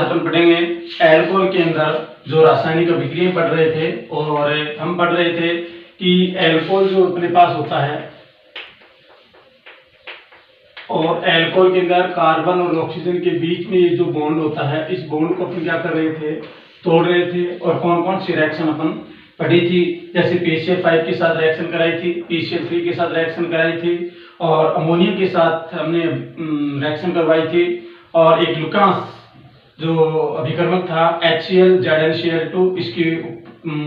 आज अपन पढ़ेंगे एल्कोहल के अंदर जो रासायनिक अभिक्रियाएं पढ़ रहे थे, और हम पढ़ रहे थे कि एल्कोहल जो अपने पास होता है, और एल्कोहल के अंदर कार्बन और ऑक्सीजन के बीच में ये जो बॉन्ड होता है, इस बॉन्ड को अपन क्या कर रहे थे, तोड़ रहे थे। और कौन कौन सी रिएक्शन अपन पढ़ी थी, जैसे PCl5 के साथ रिएक्शन कराई थी, PCl3 के साथ रिएक्शन कराई थी, और अमोनिया के साथ हमने रिएक्शन करवाई थी, और एक लुकास जो अभिकर्मक था HCl ZnCl2, इसकी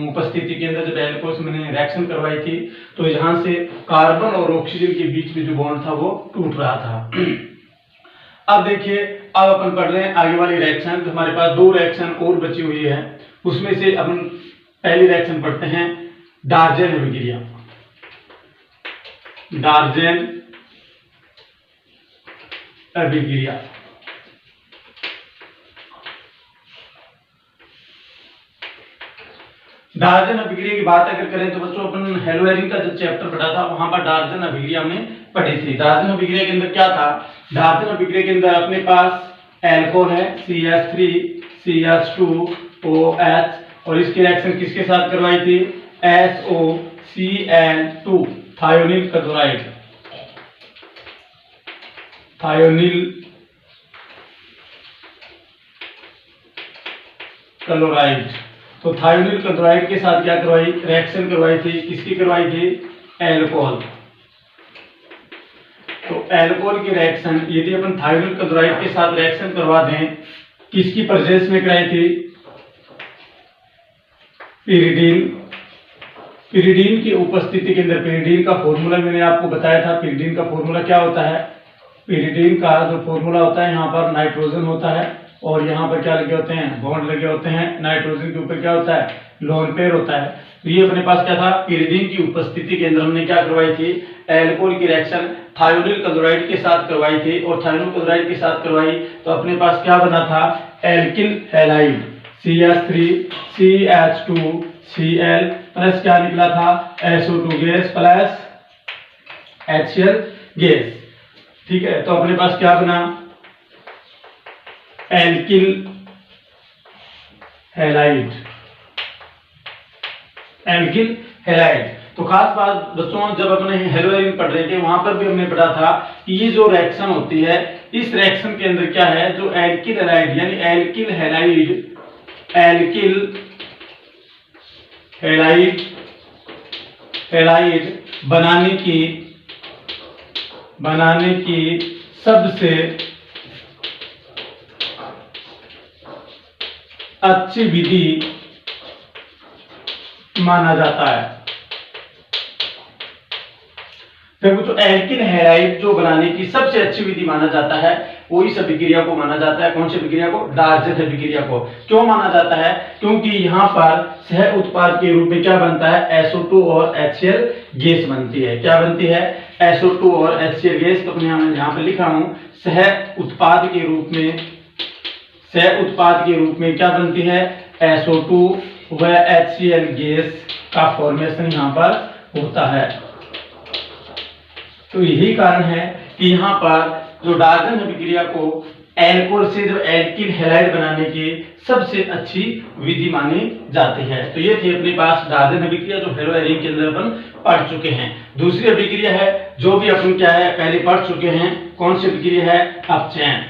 उपस्थिति के अंदर जब एल्कोहल से मैंने रिएक्शन करवाई थी, तो यहाँ से कार्बन और ऑक्सीजन के बीच में जो बॉन्ड था वो टूट रहा था। अब देखिए, अब अपन पढ़ रहे हैं आगे वाली रिएक्शन। तो हमारे पास दो रिएक्शन और बची हुई है, उसमें से अपन पहली रिएक्शन पढ़ते हैं, डार्जेन अभिक्रिया। डार्जेन अभिक्रिया डार्जेन अभिक्रिया की बात अगर करें तो बच्चों, अपन हेलोएरिन का जो चैप्टर पढ़ा था वहां पर डार्जेन अभिक्रिया हमने पढ़ी थी। डार्जेन अभिक्रिया के अंदर क्या था, डार्जेन अभिक्रिया के अंदर अपने पास एल्कोहल है CH3 CH2OH, और इसकी रिएक्शन किसके साथ करवाई थी, SOCl2 thionyl chloride. Thionyl chloride, तो थायोनिल क्लोराइड के साथ क्या करवाई, रिएक्शन करवाई थी, किसकी करवाई थी, एल्कोहल। तो एल्कोहल की रिएक्शन यदि अपन थायोनिल क्लोराइड के साथ रिएक्शन करवा दें, किसकी प्रेजेंस में कराई थी, पिरिडीन। पिरिडीन की उपस्थिति के अंदर, पिरिडीन का फॉर्मूला मैंने आपको बताया था। पिरिडीन का फॉर्मूला क्या होता है, पिरिडीन का जो फॉर्मूला होता है, यहाँ पर नाइट्रोजन होता है और यहाँ पर क्या लगे होते हैं, बॉन्ड लगे होते हैं। नाइट्रोजन के ऊपर क्या होता है, लोन पेयर होता है। तो ये अपने पास क्या था, पिरिडीन की उपस्थिति के अंदर हमने क्या करवाई थी, एल्कोहल की रिएक्शन थायोनिल क्लोराइड के साथ करवाई थी, और थायोनिल क्लोराइड के साथ करवाई तो अपने पास क्या बना था, alkyl halide CH3 CH2Cl plus क्या निकला था, SO2 gas plus HCl gas. ठीक है, तो अपने पास क्या बना, एल्किल हैलाइड। Alkyl halide. तो खास बात बच्चों, जब अपने हेलोएरिन पढ़ रहे थे वहां पर भी हमने पढ़ा था कि ये जो रिएक्शन होती है, इस रिएक्शन के अंदर क्या है, जो एल्किल हैलाइड यानी alkyl halide, alkyl halide halide बनाने की सबसे अच्छी विधि माना जाता है। देखो, तो एल्किल हैलाइड जो बनाने की सबसे अच्छी विधि माना जाता है, वो इस अभिक्रिया को माना जाता है। कौन सी अभिक्रिया को, डार्जेन अभिक्रिया को। क्यों माना जाता है, क्योंकि यहाँ पर सह उत्पाद के रूप में क्या बनता है, SO2 और HCl गैस बनती है। क्या बनती है, SO2 और HCl गैस। तो अपने यहाँ पे लिखा हूं, सह उत्पाद के रूप में क्या बनती है, SO2 व HCl गैस का फॉर्मेशन यहाँ पर होता है। तो यही कारण है कि यहाँ पर जो डार्जेन अभिक्रिया को एल्कोहल से जो एल्किल हैलाइड बनाने की सबसे अच्छी विधि मानी जाती है। तो ये थी अपने पास डार्जेन अभिक्रिया, जो हेलोएरिन के अंदर अपन पढ़ चुके हैं। दूसरी अभिक्रिया है जो भी अपन क्या है, पहले पढ़ चुके हैं। कौन सी अभिक्रिया है, अपचयन।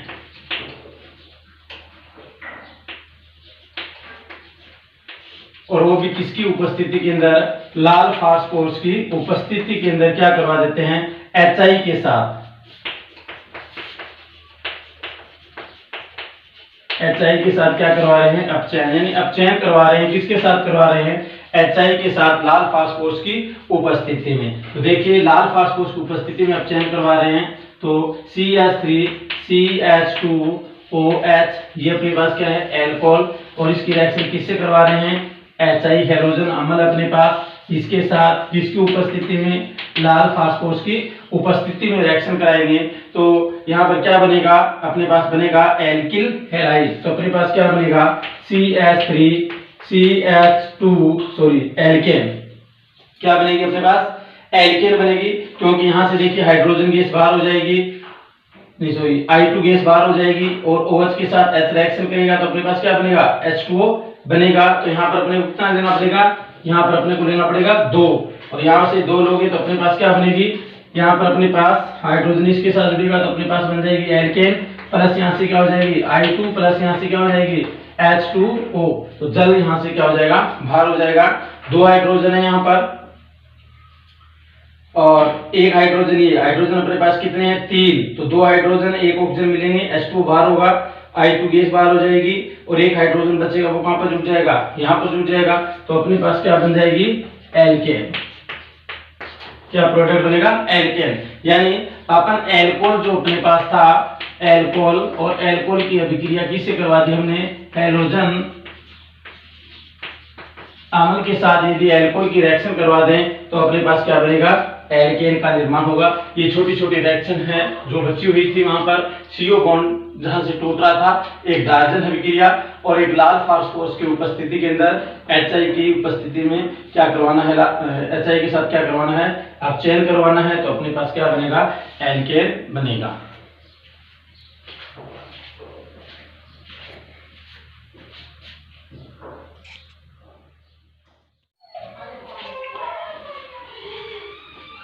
और वो भी किसकी उपस्थिति के अंदर, लाल फास्फोरस की उपस्थिति के अंदर क्या करवा देते हैं, HI के साथ। HI के साथ क्या करवा रहे हैं, अपचयन, यानी अपचयन करवा रहे हैं। किसके साथ करवा रहे हैं, HI के साथ लाल फास्फोरस की उपस्थिति में। तो देखिए, लाल फास्फोरस की उपस्थिति में अपचयन करवा रहे हैं, तो CH3 CH2OH, ये अपने पास क्या है, एल्कोहल, और इसकी रिएक्शन किससे करवा रहे हैं, HI हैलोजन अम्ल अपने पास, इसके साथ किसकी उपस्थिति में, लाल फास्फोरस की उपस्थिति में रिएक्शन कराएंगे। तो यहाँ पर क्या बनेगा, अपने पास बनेगा एल्किल हैलाइड। तो अपने पास क्या बनेगा, CH3 CH2 एल्केन। क्या बनेगी अपने पास, एल्केन बनेगी, क्योंकि यहां से देखिए हाइड्रोजन गैस बाहर हो जाएगी, नहीं सॉरी I2 गैस बाहर हो जाएगी और OH के साथ H रिएक्शन करेगा तो अपने पास क्या बनेगा, H2O बनेगा। तो यहाँ पर अपने को कितना लेना पड़ेगा, यहाँ पर अपने को लेना पड़ेगा 2, और यहाँ से 2 लोगे तो अपने पास क्या बनेगी, यहाँ पर अपने पास हाइड्रोजन इसके साथ जुड़ेगा तो अपने पास बन जाएगी एल्केन, प्लस यहाँ से क्या हो जाएगी I2, प्लस यहाँ से क्या हो जाएगी H2O। तो जल यहाँ से क्या हो जाएगा, बाहर हो जाएगा। 2 हाइड्रोजन है यहाँ पर और 1 हाइड्रोजन, ये हाइड्रोजन अपने पास कितने हैं 3, तो 2 हाइड्रोजन 1 ऑक्सीजन मिलेंगे, H2 बाहर होगा, I2 गैस बाहर हो जाएगी और 1 हाइड्रोजन बचेगा, वो कहां पर जुड़ जाएगा, यहाँ पर जुड़ जाएगा। तो अपने पास क्या बन जाएगी एल्केन, क्या प्रोडक्ट बनेगा एल्केन। यानी अपन एल्कोहल जो अपने पास था, एल्कोहल और एल्कोहल की अभिक्रिया किससे करवा दी हमने, हैलोजन अम्ल के साथ यदि एल्कोहल की रिएक्शन करवा दें तो अपने पास क्या बनेगा, एल्केन का निर्माण होगा। ये छोटी छोटी रिएक्शन है जो बची हुई थी, वहां पर CO बॉन्ड जहां से टूट रहा था, एक डायजन अभिक्रिया और एक लाल फास्फोरस की उपस्थिति के अंदर HI की उपस्थिति में क्या करवाना है, HI के साथ क्या करवाना है, आप चयन करवाना है, तो अपने पास क्या बनेगा एल्केन बनेगा।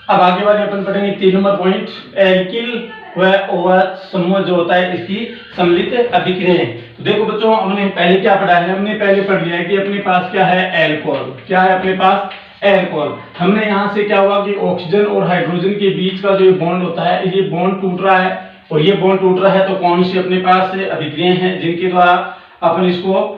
अब आगे वाले अपन पढ़ेंगे 3 नंबर पॉइंट, एल्किल व OH समूह जो होता है इसकी सम्मिलित अभिक्रियाएं। तो देखो बच्चों, हमने पहले क्या पढ़ा है, हमने पहले पढ़ लिया है कि अपने पास क्या है एल्कोहल, क्या है अपने पास एल्कोहल। हमने यहाँ से क्या हुआ कि ऑक्सीजन और हाइड्रोजन के बीच का जो बॉन्ड होता है, ये बॉन्ड टूट रहा है और ये बॉन्ड टूट रहा है, तो कौन सी अपने पास अभिक्रियाएं हैं जिनके द्वारा अपन इसको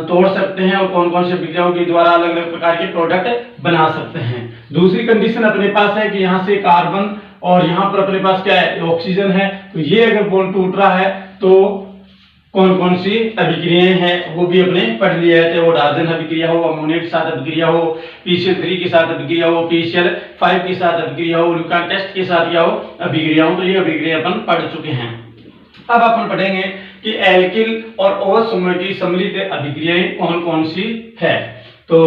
तोड़ सकते हैं और कौन कौन सी अभिक्रियाओं के द्वारा अलग अलग प्रकार के प्रोडक्ट बना सकते हैं। दूसरी कंडीशन अपने पास है कि यहाँ से कार्बन और यहाँ पर अपने पास क्या है ऑक्सीजन है, तो ये अगर बॉन्ड टूट रहा है तो कौन कौन सी अभिक्रियाएं हैं वो भी अपने पढ़ लिया है, वो डायजन अभिक्रिया हो, अमोनिया के साथ अभिक्रिया हो, PCl3 के साथ अभिक्रिया हो, PCl5 के साथ अभिक्रिया हो, लुकान टेस्ट के साथ क्या हो अभिक्रिया हो, तो ये अभिक्रिया अपन पढ़ चुके हैं। अब अपन पढ़ेंगे कि एल्किल और OH समूह की सम्मिलित अभिक्रियाएं कौन कौन सी है। तो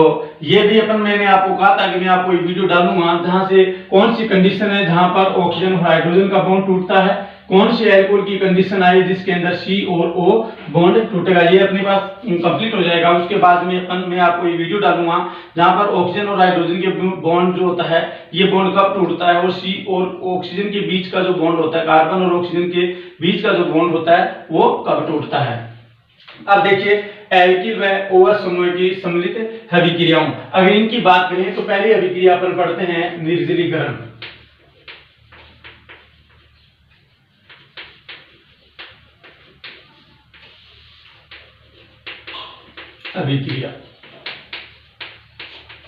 ये भी अपन, मैंने आपको कहा था कि मैं आपको एक वीडियो डालूंगा जहां से कौन सी कंडीशन है जहां पर ऑक्सीजन और हाइड्रोजन का बॉन्ड टूटता है, कौन सी एल्कोहल की कंडीशन आई जिसके अंदर C और O बॉन्ड टूटेगा, ये अपने पास कंप्लीट हो जाएगा। उसके बाद में मैं आपको ये वीडियो डालूंगा जहां पर ऑक्सीजन और हाइड्रोजन के बॉन्ड जो होता है, ये बॉन्ड कब टूटता है और C और ऑक्सीजन के बीच का जो बॉन्ड होता है, कार्बन और ऑक्सीजन के बीच का जो बॉन्ड होता है वो कब टूटता है। अब देखिए एल्किल व OH समूह की सम्मिलित अभिक्रियाओं, अगर इनकी बात करें तो पहली अभिक्रिया अपन पढ़ते हैं निर्जलीकरण अभिक्रिया।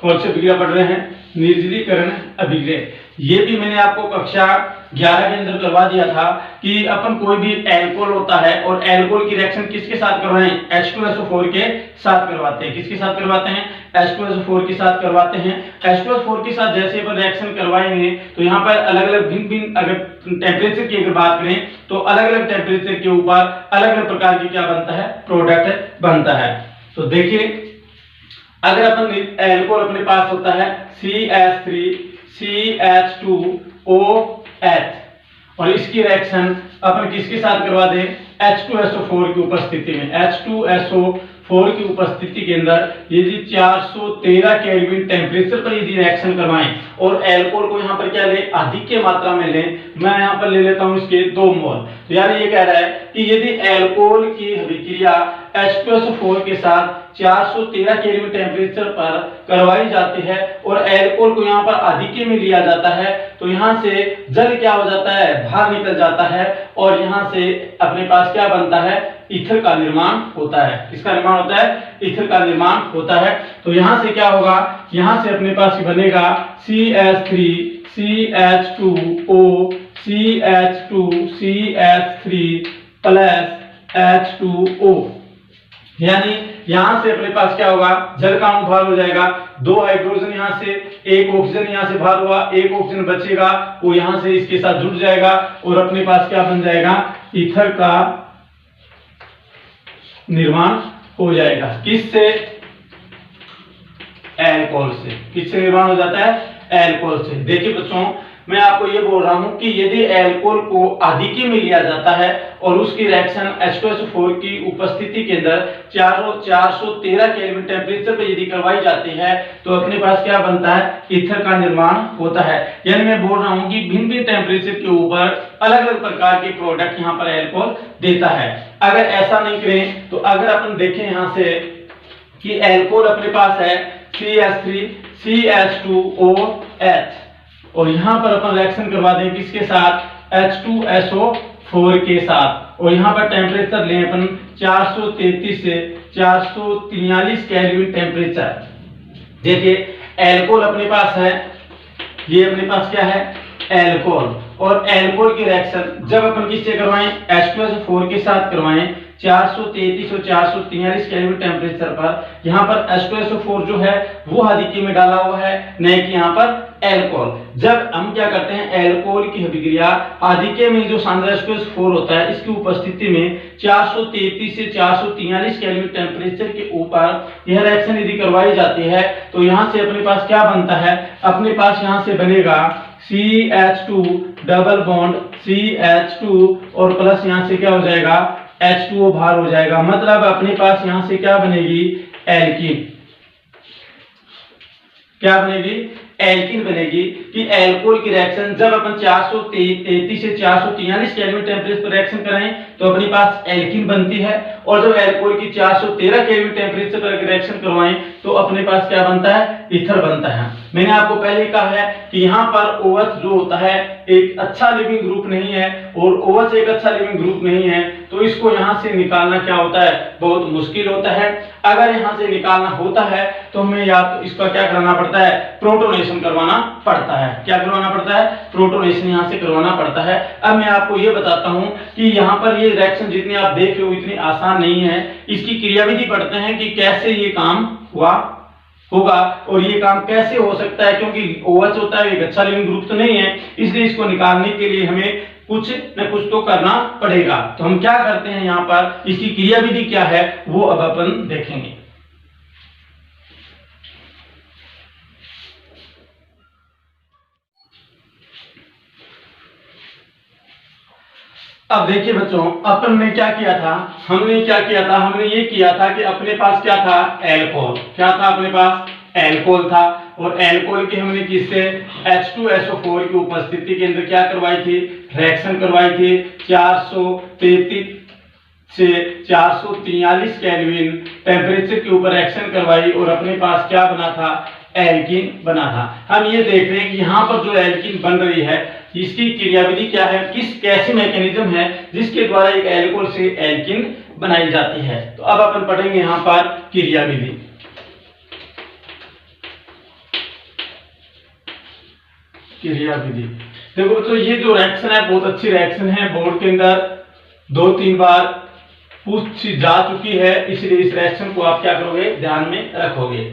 कौन सी अभिक्रिया पढ़ रहे हैं, निर्जलीकरण अभिक्रिया। ये भी मैंने आपको कक्षा 11 के अंदर करवा दिया था कि अपन कोई भी एल्कोहल होता है और एल्कोहल की रिएक्शन किसके साथ करवाएं, H2SO4 के साथ करवाते हैं। किसके साथ करवाते हैं, H2SO4 के साथ करवाते हैं। H2SO4 के साथ जैसे अपन रिएक्शन करवाएंगे तो यहाँ पर अलग अलग भिन्न भिन्न, अगर टेम्परेचर की अगर बात करें तो अलग अलग टेम्परेचर के ऊपर अलग अलग प्रकार की क्या बनता है, प्रोडक्ट बनता है। तो देखिए अगर अपन एल्कोहल अपने पास होता है CH3CH2OH और इसकी रिएक्शन अपन किसके साथ करवा दें, H2SO4 की उपस्थिति में, H2SO4 की उपस्थिति के अंदर यदि 413 केल्विन टेम्परेचर पर यदि रिएक्शन करवाएं और एल्कोहल को यहाँ पर क्या ले, अधिक के मात्रा में लें, मैं यहाँ पर ले लेता हूँ इसके 2 मोल। तो यानी ये कह रहा है कि यदि एल्कोहल की अभिक्रिया H2SO4 के साथ 413 केल्विन टेम्परेचर पर करवाई जाती है और एल्कोहल को यहाँ पर अधिक में लिया जाता है, तो यहाँ से जल क्या हो जाता है, बाहर निकल जाता है और यहाँ से अपने पास क्या बनता है, ईथर का निर्माण होता है। किसका निर्माण होता है, ईथर का निर्माण होता है। तो यहाँ से क्या होगा, यहाँ से अपने पास बनेगा CH3CH2O CH2CH3 प्लस H2O, यानी यहां से अपने पास क्या होगा, जल का अणु बाहर हो जाएगा। 2 हाइड्रोजन यहां से, 1 ऑक्सीजन यहां से बाहर हुआ, 1 ऑक्सीजन बचेगा, वो यहां से इसके साथ जुड़ जाएगा और अपने पास क्या बन जाएगा, ईथर का निर्माण हो जाएगा। किससे, एल्कोहल से। किससे निर्माण हो जाता है, एल्कोहल से। देखिए बच्चों मैं आपको ये बोल रहा हूं कि यदि एल्कोहल को अधिक में लिया जाता है और उसकी रिएक्शन H2SO4 की उपस्थिति के अंदर 413 केल्विन टेम्परेचर पे यदि करवाई जाती है तो अपने पास क्या बनता है, ईथर का निर्माण होता है। यानी मैं बोल रहा हूं कि भिन्न भिन्न टेम्परेचर के ऊपर अलग अलग प्रकार के प्रोडक्ट यहाँ पर एल्कोहल देता है। अगर ऐसा नहीं करें तो अगर अपन देखें यहाँ से कि एल्कोहल अपने पास है CH3 CH2OH और यहाँ पर अपन रिएक्शन करवा दें किसके साथ, H2SO4 के साथ, और यहाँ पर टेम्परेचर लें अपन 433 से 443 केल्विन टेम्परेचर। देखिए एल्कोहल अपने पास है, ये अपने पास क्या है, एल्कोहल, और एल्कोहल की रिएक्शन जब अपन किससे करवाएं, H2SO4 के साथ करवाएं 433 और 443 केल्विन टेम्परेचर पर। यहाँ पर H2SO4 जो है वो अधिकी में डाला हुआ है, नहीं कि यहाँ पर एल्कोहल। जब हम क्या करते हैं, एल्कोहल की अभिक्रिया अधिके में जो सांद्र H2SO4 होता है इसकी उपस्थिति में 433 से 443 केल्विन टेम्परेचर के ऊपर यह रिएक्शन यदि करवाई जाती है तो यहाँ से अपने पास क्या बनता है, अपने पास यहाँ से बनेगा CH2 डबल बॉन्ड CH2 और प्लस यहाँ से क्या हो जाएगा, H2O बाहर हो जाएगा। मतलब अपने पास यहाँ से क्या बनेगी, एल्कीन। क्या बनेगी, एल्कीन बनेगी। कि एल्कोहल की रिएक्शन जब अपन 433 से 443 केल्विन टेम्परेचर पर रिएक्शन कराएं तो अपने पास एल्कीन बनती है, और जब एल्कोहल की 413 केल्विन टेम्परेचर पर रिएक्शन करवाएं तो अपने पास क्या बनता है, ईथर बनता है। मैंने आपको पहले कहा है कि यहाँ पर OH जो होता है एक अच्छा लिविंग ग्रुप नहीं है, और OH एक अच्छा लिविंग ग्रुप नहीं है तो इसको यहाँ से निकालना क्या होता है, बहुत मुश्किल होता है। अगर यहाँ से निकालना होता है तो हमें या तो इसका क्या करना पड़ता है, प्रोटोनेशन करवाना पड़ता है। क्या करवाना पड़ता है, प्रोटोनेशन यहाँ से करवाना पड़ता है। अब मैं आपको ये बताता हूँ कि यहाँ पर ये रिएक्शन जितनी आप देख रहे हो इतनी आसान नहीं है। इसकी क्रियाविधि पढ़ते हैं कि कैसे ये काम होगा और ये काम कैसे हो सकता है, क्योंकि OH होता है एक अच्छा लिविंग ग्रुप तो नहीं है, इसलिए इसको निकालने के लिए हमें कुछ न कुछ तो करना पड़ेगा। तो हम क्या करते हैं, यहाँ पर इसकी क्रियाविधि क्या है वो अब अपन देखेंगे। अब देखिए बच्चों, अपन ने क्या किया था, हमने ये किया था कि अपने पास क्या था, एल्कोहल। क्या था अपने पास, एल्कोहल था, और एल्कोहल की हमने किससे, H2SO4 की उपस्थिति के अंदर क्या करवाई थी, रिएक्शन करवाई थी 433 से 443 केल्विन टेम्परेचर के ऊपर रिएक्शन करवाई और अपने पास क्या बना था, एल्कीन बना था। हम ये देख रहे हैं कि यहाँ पर जो एल्कीन बन रही है इसकी क्रियाविधि क्या है, कैसी मैकेनिज्म है जिसके द्वारा एक एल्कोहल से एल्कीन बनाई जाती है। तो अब अपन पढ़ेंगे यहाँ पर क्रियाविधि। देखो तो ये जो रिएक्शन है बहुत अच्छी रिएक्शन है, बोर्ड के अंदर 2-3 बार पूछी जा चुकी है, इसलिए इस रिएक्शन को आप क्या करोगे, ध्यान में रखोगे।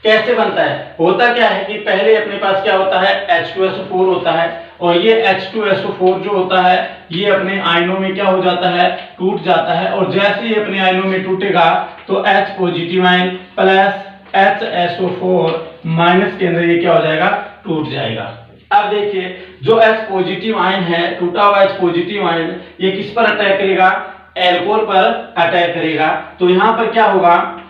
कैसे बनता है, होता क्या है कि पहले अपने पास क्या होता है, H2SO4 होता है, और ये H2SO4 जो होता है ये अपने आयनों में क्या हो जाता है, टूट जाता है, और जैसे ही अपने आयनों में टूटेगा तो H positive ion plus HSO4 minus के अंदर ये क्या हो जाएगा, टूट जाएगा। अब देखिए जो H पॉजिटिव आयन है, टूटा हुआ H पॉजिटिव आयन ये किस पर अटैक करेगा, एल्कोहल पर अटैक करेगा। तो यहाँ पर क्या होगा,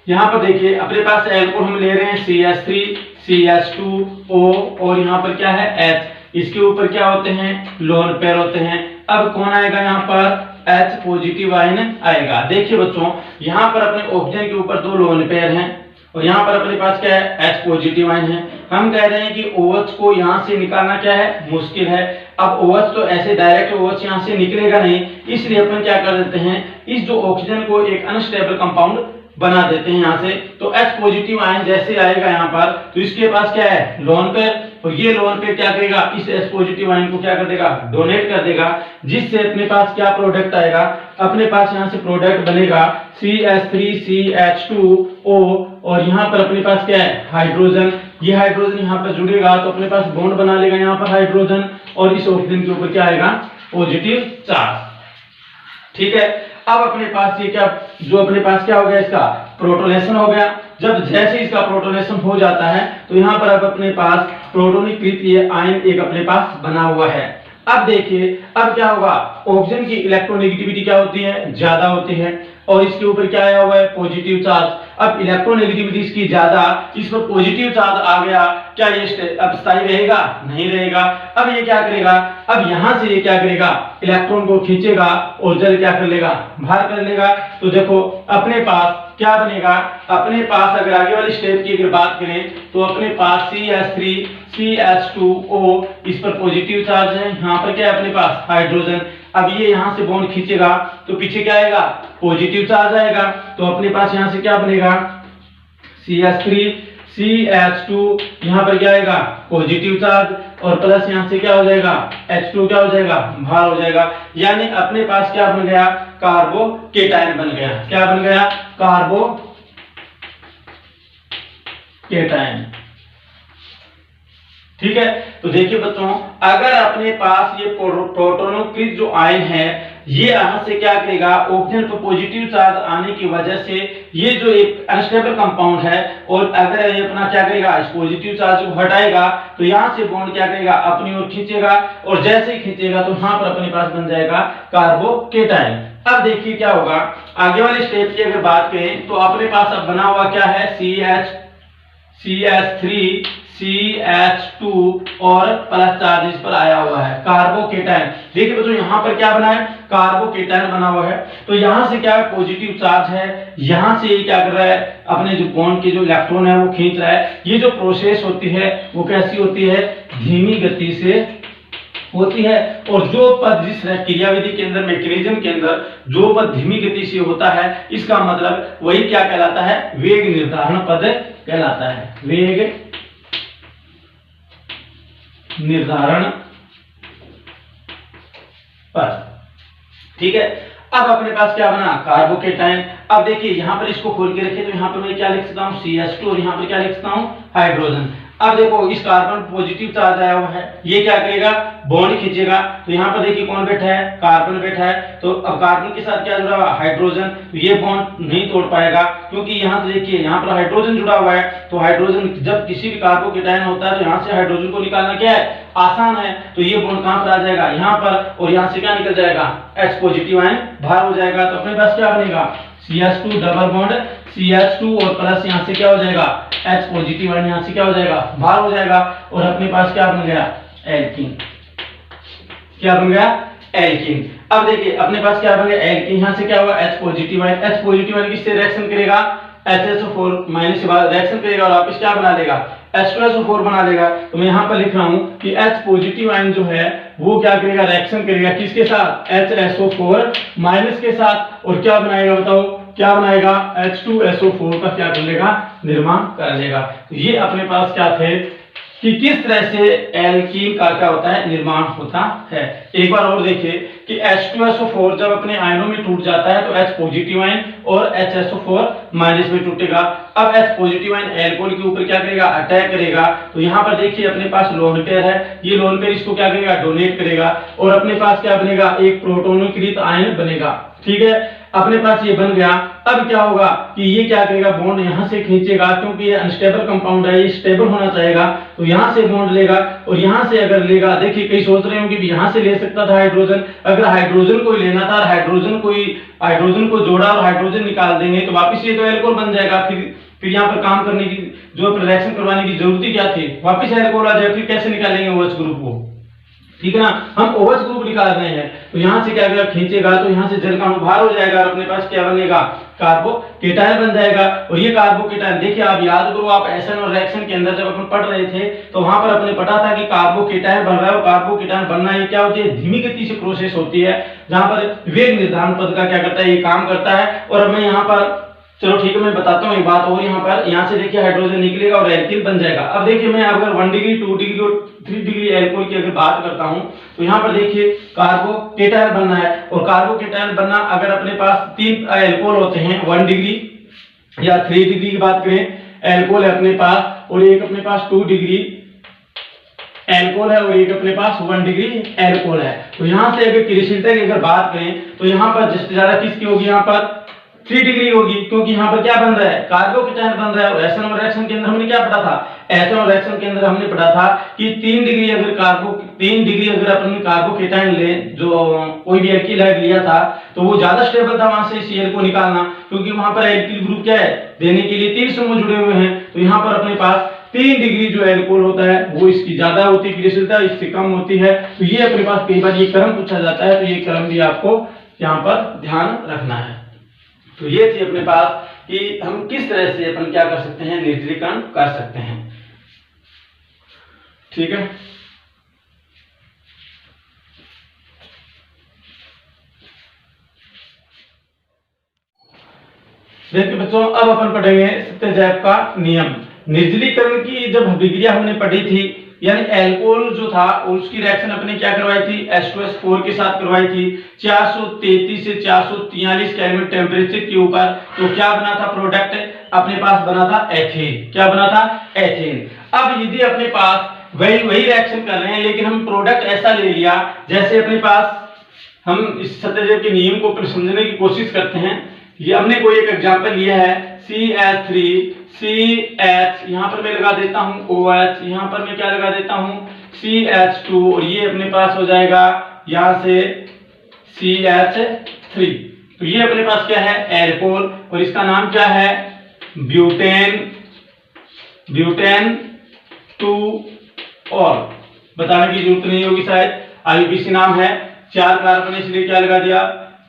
यहाँ पर देखिए अपने पास एल्कोहल हम ले रहे हैं CH3 CH2O और यहाँ पर क्या है H, इसके ऊपर क्या होते हैं, लोन पेयर होते हैं। अब कौन आएगा यहाँ पर, H पॉजिटिव आयन आएगा। देखिए बच्चों यहाँ पर अपने ऑक्सीजन के ऊपर 2 लोन पेयर हैं और यहाँ पर अपने पास क्या है, H पॉजिटिव आयन है। हम कह रहे हैं कि OH को यहाँ से निकालना क्या है, मुश्किल है। अब OH तो ऐसे डायरेक्ट OH यहाँ से निकलेगा नहीं, इसलिए अपन क्या कर देते हैं, इस जो ऑक्सीजन को एक अनस्टेबल कंपाउंड बना देते हैं यहाँ से। तो H पॉजिटिव आयन जैसे आएगा यहाँ पर तो इसके पास क्या है, लोन पेयर, और ये लोन पेयर क्या करेगा, इस H पॉजिटिव आयन को क्या कर देगा, डोनेट कर देगा, जिससे अपने पास क्या प्रोडक्ट आएगा, अपने पास यहाँ से प्रोडक्ट बनेगा CH3CH2O और यहाँ पर अपने पास क्या है, हाइड्रोजन। ये हाइड्रोजन यहाँ पर जुड़ेगा तो अपने पास बॉन्ड बना लेगा यहाँ पर हाइड्रोजन, और इस ऑक्सीजन के ऊपर क्या आएगा, पॉजिटिव चार्ज। ठीक है। अब अपने पास ये क्या, जो अपने पास क्या हो गया, इसका प्रोटोनेशन हो गया। जब जैसे इसका प्रोटोनेशन हो जाता है तो यहाँ पर अब अपने पास प्रोटोनीकृत ये आयन एक अपने पास बना हुआ है। अब देखिए अब क्या होगा, ऑक्सीजन की इलेक्ट्रोनेगेटिविटी क्या होती है, ज्यादा होती है, और इसके ऊपर क्या आया हुआ है, पॉजिटिव चार्ज। अब इलेक्ट्रोनेगेटिविटी इसकी ज्यादा, इस पर पॉजिटिव चार्ज आ गया, क्या ये अब स्थायी रहेगा, नहीं रहेगा। अब ये क्या करेगा, अब यहां से ये क्या करेगा, इलेक्ट्रॉन को खींचेगा और जल क्या कर लेगा, बाहर कर लेगा। तो देखो अपने पास क्या बनेगा, अपने पास अगर आगे वाली स्टेप की अगर बात करें तो अपने पास CH3 CH2O, इस पर पॉजिटिव चार्ज है, यहाँ पर क्या है अपने पास हाइड्रोजन। अब ये यहाँ से बॉन्ड खींचेगा तो पीछे क्या आएगा, पॉजिटिव चार्ज आएगा। तो अपने पास यहाँ से क्या बनेगा, CH3 CH2, यहाँ पर क्या आएगा, पॉजिटिव चार्ज, और प्लस यहाँ से क्या हो जाएगा, H2 क्या हो जाएगा, बाहर हो जाएगा। यानी अपने पास क्या बन गया, कार्बोकेटायन बन गया। क्या बन गया, कार्बोकेटायन। ठीक है, तो देखिए बच्चों, अगर अपने पास ये प्रोटोनोकृत जो आयन है ये यहां से क्या करेगा, ऑक्सीजन पर पॉजिटिव चार्ज आने की वजह से ये जो एक अनस्टेबल कंपाउंड है, और अगर ये अपना क्या करेगा, इस पॉजिटिव चार्ज को हटाएगा तो यहां से बॉन्ड क्या करेगा, अपनी ओर खींचेगा, और जैसे ही खींचेगा तो यहां पर अपने पास बन जाएगा कार्बोकेटायन। अब देखिए क्या होगा, आगे वाले स्टेप की अगर बात करें तो अपने पास अब बना हुआ क्या है, CH3 CH2 और प्लस चार्ज इस पर आया हुआ है, कार्बोकेटायन। देखिए बच्चों यहाँ पर क्या बना है, कार्बोकेटायन बना हुआ है। तो यहाँ से क्या है, पॉजिटिव चार्ज है, यहाँ से ये क्या कर रहा है, अपने जो बॉन्ड के जो इलेक्ट्रॉन है वो खींच रहा है। ये जो प्रोसेस होती है वो कैसी होती है, धीमी गति से होती है, और जो पद जिस क्रियाविधि के अंदर, मैकेनिज्म के अंदर जो पद धीमी गति से होता है, इसका मतलब वही क्या कहलाता है, वेग निर्धारण पद कहलाता है, वेग निर्धारण पद। ठीक है, अब अपने पास क्या बना, कार्बोकेटायन। अब देखिए यहां पर इसको खोल के रखिए तो यहां पर मैं क्या लिख सकता हूं, CH2, और यहां पर क्या लिख सकता हूं, हाइड्रोजन। अब देखो इस कार्बन पॉजिटिव चार्ज आया हुआ है, ये क्या करेगा, बॉन्ड खींचेगा। तो यहाँ पर देखिए कौन बैठा है, कार्बन बैठा है। तो अब कार्बन के साथ क्या जुड़ा हुआ, हाइड्रोजन। तो ये बॉन्ड नहीं तोड़ पाएगा, क्योंकि यहाँ तो देखिए यहाँ पर हाइड्रोजन जुड़ा हुआ है। तो हाइड्रोजन जब किसी भी कार्बोकेटायन होता है तो यहाँ से हाइड्रोजन को निकालना क्या है, आसान है। तो ये बॉन्ड कहाँ पर आ जाएगा, यहाँ पर, और यहाँ से क्या निकल जाएगा, H पॉजिटिव आयन बाहर हो जाएगा। तो अपने पास क्या बनेगा, CH2 डबल बॉन्ड CH2 और प्लस यहाँ से क्या हो जाएगा, H पॉजिटिव आयन यहाँ से क्या हो जाएगा, बाहर हो जाएगा। और अपने पास क्या बन गया, एल्कीन। क्या बन गया, एल्कीन। अब देखिए अपने पास क्या बन गया, एल्कीन। यहाँ से क्या होगा, H positive ion. H positive ion किससे रिएक्शन करेगा, HSO4 माइनस से बाद रिएक्शन करेगा और वापस क्या बना लेगा, H2SO4 बना लेगा। तो मैं यहाँ पर लिख रहा हूँ कि H पॉजिटिव आयन जो है वो क्या करेगा, रिएक्शन करेगा किसके साथ, HSO4 माइनस के साथ, और क्या बनाएगा बताओ, क्या बनाएगा, H2SO4 का क्या कर लेगा, निर्माण कर लेगा। तो ये अपने पास क्या थे कि किस तरह से एल्कीन का क्या होता है, निर्माण होता है। एक बार और देखिए कि H2SO4 जब अपने आयनों में टूट जाता है तो H पॉजिटिव आयन और HSO4 माइनस में टूटेगा। अब H पॉजिटिव आयन एल्कोहल के ऊपर क्या करेगा, अटैक करेगा। तो यहाँ पर देखिए अपने पास लोन पेयर है, ये लोन पेयर इसको क्या करेगा, डोनेट करेगा, और अपने पास क्या बनेगा, एक प्रोटोनीकृत आयन बनेगा। ठीक है, अपने पास ये बन गया। अब क्या होगा कि ये क्या करेगा, बॉन्ड यहां से खींचेगा, क्योंकि ये अनस्टेबल कंपाउंड है, ये स्टेबल होना चाहेगा। तो यहां से बॉन्ड लेगा, और यहां से अगर लेगा, देखिए कई सोच रहे होंगे कि यहां से ले सकता था हाइड्रोजन। अगर हाइड्रोजन को लेना था, हाइड्रोजन को जोड़ा और हाइड्रोजन निकाल देंगे तो वापिस ये तो एल्कोहल बन जाएगा। फिर यहाँ पर काम करने की, जो रिएक्शन करवाने की जरूरत क्या थी, वापिस एल्कोहल आ जाएगा। फिर कैसे निकालेंगे OH ग्रुप को, ठीक है ना, हम OH ग्रुप निकाल रहे हैं। तो यहाँ से क्या करेगा, खींचेगा, तो यहाँ से जल का अणु बाहर हो जाएगा, और अपने पास क्या बनेगा, कार्बोकेटायन बन जाएगा। और ये कार्बोकेटायन देखिए आप याद करो, आप एसएन और रिएक्शन के अंदर जब अपन पढ़ रहे थे तो वहां पर अपने पढ़ा था कि कार्बोकेटायन बन रहा है, और कार्बोकेटायन बनना ये क्या होती है, धीमी गति से प्रोसेस होती है, जहां पर वेग निर्धारण पद का क्या करता है, ये काम करता है। और अब मैं यहाँ पर, चलो ठीक है, मैं बताता हूँ एक बात और। यहाँ से देखिए हाइड्रोजन निकलेगा और एल्कीन बन जाएगा। अब देखिए मैं अगर 1 डिग्री 2 डिग्री और 3 डिग्री एल्कोहल की अगर बात करता हूँ तो यहाँ पर देखिए कार्बोकेटायन बनना है, और कार्बोकेटायन बनना अगर अपने पास 3 एल्कोहल होते हैं 1 डिग्री या 3 डिग्री की बात करें, एल्कोहल है अपने पास, और एक अपने पास 2 डिग्री एल्कोहल है, और एक अपने पास 1 डिग्री एल्कोहल है। तो यहाँ से अगर क्रियाशीलता की अगर बात करें तो यहाँ पर जिससे ज्यादा किसकी होगी, यहाँ पर 3 डिग्री होगी, क्योंकि यहाँ पर क्या बन रहा है, कार्बोकेटायन बन रहा है। और एसएन रिएक्शन के अंदर हमने क्या पढ़ा था, एसएन रिएक्शन के अंदर हमने पढ़ा था कि 3 डिग्री अगर अपन कार्बोकेटायन ले, जो कोई भी एल्किल हाइड लिया था, तो वो ज्यादा स्टेबल था वहां से Cl को निकालना, क्योंकि वहां पर एल्किल ग्रुप क्या है, देने के लिए 3 समूह जुड़े हुए हैं। तो यहाँ पर अपने पास 3 डिग्री जो एल्कोहल होता है वो इसकी ज्यादा होती है क्रियाशीलता, इससे कम होती है। तो ये अपने पास कई बार ये क्रम पूछा जाता है, तो ये क्रम भी आपको यहाँ पर ध्यान रखना है। तो ये थी अपने पास कि हम किस तरह से अपन क्या कर सकते हैं, निर्जलीकरण कर सकते हैं। ठीक है, देखिए बच्चों, अब अपन पढ़ेंगे सत्यजैव का नियम। निर्जलीकरण की जब अभिक्रिया हमने पढ़ी थी, यानी अल्कोहल जो था उसकी रिएक्शन अपने क्या करवाई थी, H2S4 के साथ करवाई थी 433 से 443 केल्विन टेम्परेचर के ऊपर। तो क्या बना था प्रोडक्ट, अपने पास बना था एथेन। क्या बना था, एथेन। अब यदि अपने पास वही रिएक्शन कर रहे हैं, लेकिन हम प्रोडक्ट ऐसा ले लिया, जैसे अपने पास हम इस सत्यजैव के नियम को समझने की कोशिश करते हैं। ये हमने कोई एक एग्जांपल लिया है, CH3 CH, यहाँ पर मैं लगा देता हूँ OH, यहाँ पर मैं क्या लगा देता हूँ CH2, और ये अपने पास हो जाएगा यहाँ से CH3। तो ये अपने पास क्या है, एल्कोहल, और इसका नाम क्या है, ब्यूटेन 2 और बताने की जरूरत नहीं होगी शायद, IUPAC नाम है। 4 कार्बन इसलिए क्या लगा दिया,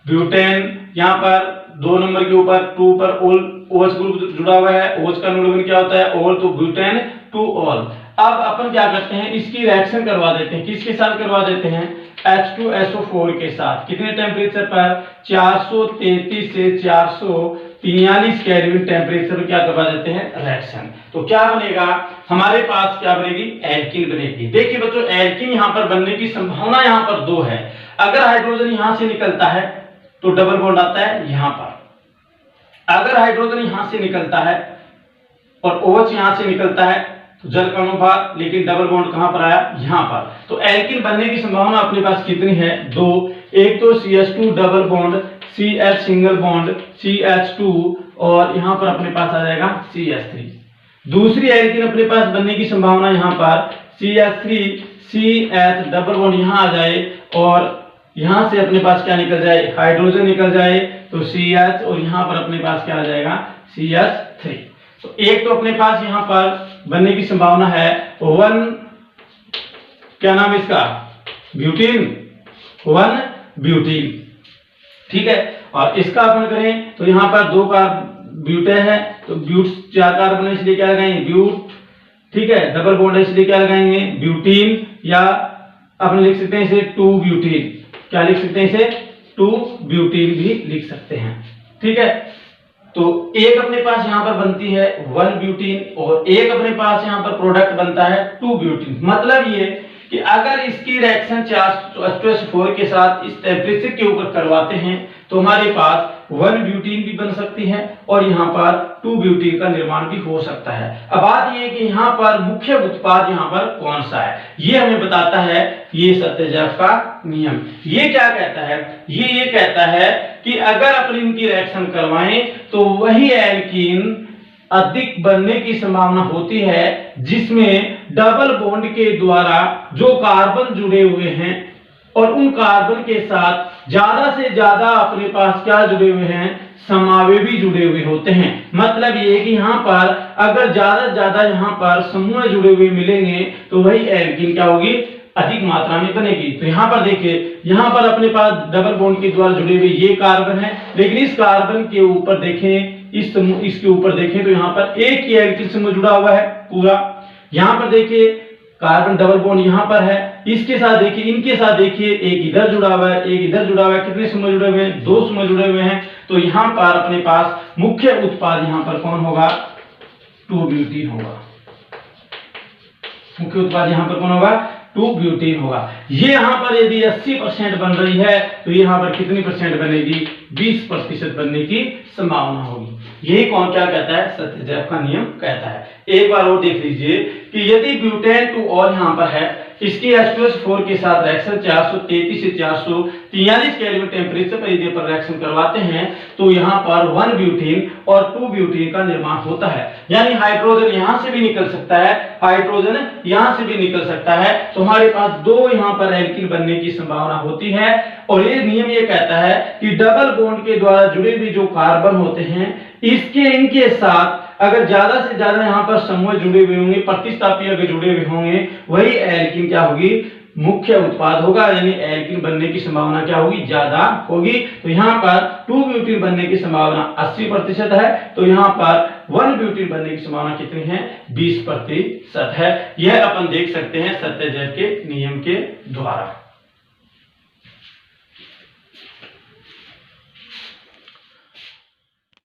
ब्यूटेन। यहाँ पर 2 नंबर के ऊपर 2 पर OH ग्रुप जुड़ा हुआ है, OH का अनुलग्न क्या होता है, ऑल, तो ब्यूटेन 2 ऑल। अब अपन क्या करते हैं, इसकी रिएक्शन करवा देते हैं, किसके साथ करवा देते हैं, H2SO4 के साथ। कितने टेम्परेचर पर, 433 से 443 केल्विन टेम्परेचर पर क्या करवा देते हैं, रिएक्शन। तो क्या बनेगा, हमारे पास क्या बनेगी, एल्कीन बनेगी। देखिए बच्चों, एल्कीन यहाँ पर बनने की संभावना यहाँ पर 2 है। अगर हाइड्रोजन यहां से निकलता है तो डबल बॉन्ड आता है यहां पर। अगर हाइड्रोजन यहां से निकलता है और OH यहां से निकलता है तो जल का अनुभाग, लेकिन डबल बॉन्ड कहां पर आया, यहां पर। तो एल्कीन बनने की संभावना अपने पास कितनी है, 2। एक तो CH2 double bond, CH single bond, CH2, और यहां पर अपने पास आ जाएगा CH3। दूसरी एल्कीन अपने पास बनने की संभावना यहां पर CH3 CH डबल बॉन्ड यहां आ जाए, और यहां से अपने पास क्या निकल जाए, हाइड्रोजन निकल जाए, तो CH, और यहां पर अपने पास क्या आ जाएगा, CH3। तो एक तो अपने पास यहां पर बनने की संभावना है 1, क्या नाम है इसका, ब्यूटीन, 1 ब्यूटीन। ठीक है, और इसका अपन करें तो यहां पर 2 का ब्यूटे है, तो ब्यूट 4 कार्बन है इसलिए क्या लगाएंगे, ब्यूट। ठीक है, डबल बॉन्ड है इसलिए क्या लगाएंगे, ब्यूटीन, या अपन लिख सकते हैं इसे 2 ब्यूटीन। क्या लिख सकते हैं इसे, 2 ब्यूटीन भी लिख सकते हैं। ठीक है, तो एक अपने पास यहां पर बनती है 1 ब्यूटीन, और एक अपने पास यहां पर प्रोडक्ट बनता है 2 ब्यूटीन। मतलब ये कि अगर इसकी रिएक्शन H2SO4 के साथ इस टेम्परेचर के ऊपर करवाते हैं तो हमारे पास 1 ब्यूटीन भी बन सकती है, और यहाँ पर 2 ब्यूटीन का निर्माण भी हो सकता है। अब बात ये कि यहाँ पर मुख्य उत्पाद यहाँ पर कौन सा है, ये हमें बताता है ये सत्यजैव का नियम। ये क्या कहता है, ये कहता है कि अगर अपन इनकी रिएक्शन करवाएं तो वही एल्कीन अधिक बनने की संभावना होती है जिसमें डबल बॉन्ड के द्वारा जो कार्बन जुड़े हुए हैं, और उन कार्बन के साथ ज्यादा से ज्यादा अपने पास क्या जुड़े हुए हैं, समावेशी जुड़े हुए होते हैं। मतलब ये कि यहाँ पर अगर ज्यादा से ज्यादा यहाँ पर समूह जुड़े हुए मिलेंगे तो वही एल्कीन क्या होगी, अधिक मात्रा में बनेगी। तो यहाँ पर देखिए, यहाँ पर अपने पास डबल बॉन्ड के द्वारा जुड़े हुए ये कार्बन है, लेकिन इस कार्बन के ऊपर देखें, इसके ऊपर देखें तो यहाँ पर एक ही एल्किल समूह जुड़ा हुआ है पूरा। यहाँ पर देखिए कार्बन डबल बॉन्ड यहाँ पर है, इसके साथ देखिए, इनके साथ देखिए, एक इधर जुड़ा हुआ है, एक इधर जुड़ा हुआ है। कितने समूह जुड़े हुए हैं, 2 समूह जुड़े हुए हैं। तो यहाँ पर अपने पास मुख्य उत्पाद यहाँ पर कौन होगा, 2 ब्यूटीन होगा। मुख्य उत्पाद यहाँ पर कौन होगा, 2 ब्यूटीन होगा। ये यहाँ पर यदि 80% बन रही है तो यहाँ पर कितनी परसेंट बनेगी, 20% बनने की संभावना होगी। यही कौन क्या कहता है, सत्यजैव का नियम कहता है। एक बार और देख लीजिए कि यदि ब्यूटेन 2 और यहाँ पर है इसकी H2S4 के साथ रिएक्शन 433 से 443 केल्विन टेम्परेचर पर यदि अपन रिएक्शन करवाते हैं तो यहाँ पर 1 ब्यूटेन और 2 ब्यूटेन का निर्माण होता है। यानी हाइड्रोजन यहाँ से भी निकल सकता है, हाइड्रोजन यहाँ से भी निकल सकता है, तो हमारे पास दो यहाँ पर एल्किन बनने की संभावना होती है। और ये नियम ये कहता है कि डबल बॉन्ड के द्वारा जुड़े हुए जो कार्बन होते हैं इनके साथ अगर ज्यादा से ज्यादा यहाँ पर समूह जुड़े हुए होंगे, प्रतिस्थापी अगर जुड़े हुए होंगे, वही एल्किन क्या होगी, मुख्य उत्पाद होगा। यानी एल्किन बनने की संभावना क्या होगी, ज्यादा होगी। तो यहाँ पर 2 ब्यूटीन बनने की संभावना 80% है, तो यहाँ पर 1 ब्यूटीन बनने की संभावना कितनी है, 20% है। यह अपन देख सकते हैं सत्यजैव के नियम के द्वारा।